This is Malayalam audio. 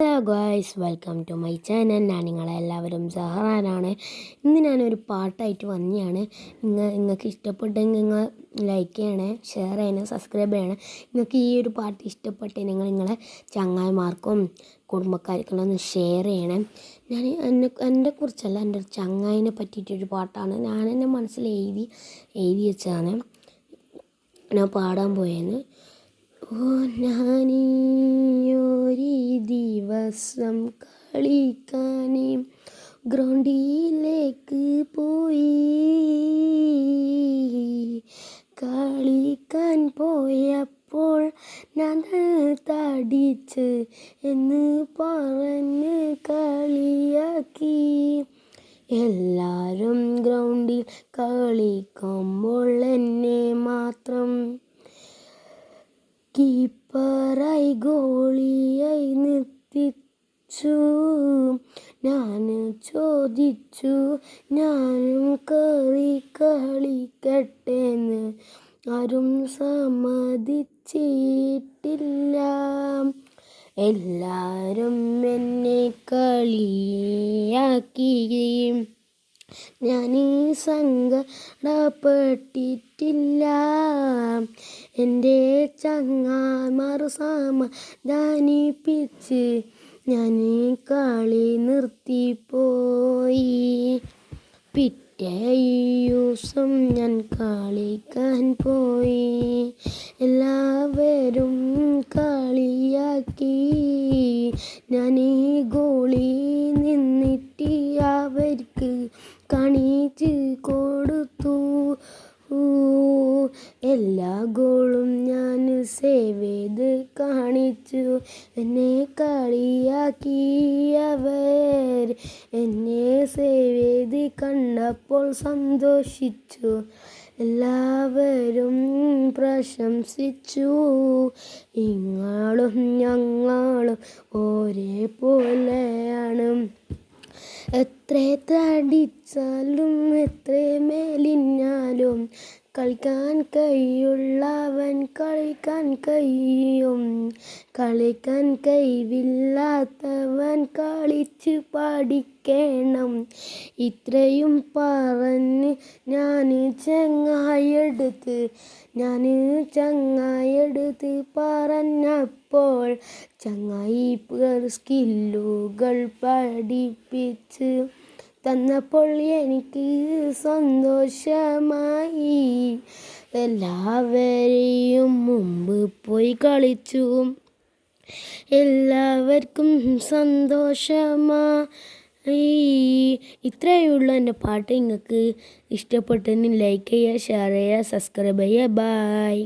Hello guys, welcome to my channel. ഞാൻ നിങ്ങളെല്ലാവരും സഹറാനാണ്. ഇന്ന് ഞാനൊരു പാട്ടായിട്ട് വന്നതാണ്. നിങ്ങൾക്ക് ഇഷ്ടപ്പെട്ടെങ്കിൽ നിങ്ങൾ ലൈക്ക് ചെയ്യണേ, ഷെയർ ചെയ്യണേ, സബ്സ്ക്രൈബ് ചെയ്യണേ. നിങ്ങൾക്ക് ഈ ഒരു പാട്ട് ഇഷ്ടപ്പെട്ട് നിങ്ങളെ ചങ്ങായിമാർക്കും കുടുംബക്കാർക്കെല്ലാം ഒന്ന് ഷെയർ ചെയ്യണം. ഞാൻ എൻ്റെ കുറിച്ചല്ല, എൻ്റെ ഒരു ചങ്ങായിനെ പറ്റിയിട്ടൊരു പാട്ടാണ്. ഞാൻ എൻ്റെ മനസ്സിൽ എഴുതി വെച്ചതാണ്. ഞാൻ പാടാൻ പോയെന്ന്. ഞാനീയൊരു ദിവസം കളിക്കാനേ ഗ്രൗണ്ടിലേക്ക് പോയി. കളിക്കാൻ പോയപ്പോൾ ഞാൻ തടിച്ച് എന്ന് പറഞ്ഞ് കളിയാക്കി. എല്ലാവരും ഗ്രൗണ്ടിൽ കളിക്കുമ്പോൾ എന്നെ മാത്രം കീപ്പറായി ഗോളിയായി നിർത്തിച്ചു. ഞാൻ ചോദിച്ചു, ഞാനും കയറി കളിക്കട്ടെന്ന്. ആരും സമ്മതിച്ചിട്ടില്ല. എല്ലാവരും എന്നെ കളിയാക്കി. ഞാൻ സങ്കടപ്പെട്ടിട്ടില്ല. എൻ്റെ ചങ്ങായിമാർ സമാധാനിപ്പിച്ച് ഞാൻ കളി നിർത്തിപ്പോയി. പിറ്റേ ദിവസം ഞാൻ കളിക്കാൻ പോയി. എല്ലാവരും കളിയാക്കി. ഞാൻ ഗോളി നിന്നിട്ട് അവർക്ക് കാണിച്ച് കൊടുത്തു. എല്ലാ ഗോളും ഞാൻ സേവ് ചെയ്ത് കാണിച്ചു. എന്നെ കളിയാക്കിയവർ എന്നെ സേവ് ചെയ്ത് കണ്ടപ്പോൾ സന്തോഷിച്ചു. എല്ലാവരും പ്രശംസിച്ചു. നിങ്ങളും ഞങ്ങളും ഒരേപോലെയാണ്. എത്ര തടിച്ചാലും എത്ര മെലിഞ്ഞാലും കളിക്കാൻ കഴിയുള്ളവൻ കളിക്കാൻ കഴിയും. കളിക്കാൻ കഴിവില്ലാത്തവൻ കളിച്ച് പഠിക്കണം. ഇത്രയും പറഞ്ഞ് ഞാൻ ചങ്ങായിയെടുത്ത് പറഞ്ഞപ്പോൾ ചങ്ങായി സ്കില്ലുകൾ പഠിപ്പിച്ച് തന്നപ്പോൾ എനിക്ക് സന്തോഷമായി. എല്ലാവരെയും മുമ്പ് പോയി കളിച്ചു. എല്ലാവർക്കും സന്തോഷമായി. ഇത്രയുള്ള എൻ്റെ പാട്ട് നിങ്ങൾക്ക് ഇഷ്ടപ്പെട്ടെങ്കിൽ ലൈക്ക് ചെയ്യുക, ഷെയർ ചെയ്യുക, സബ്സ്ക്രൈബ് ചെയ്യുക. ബൈ.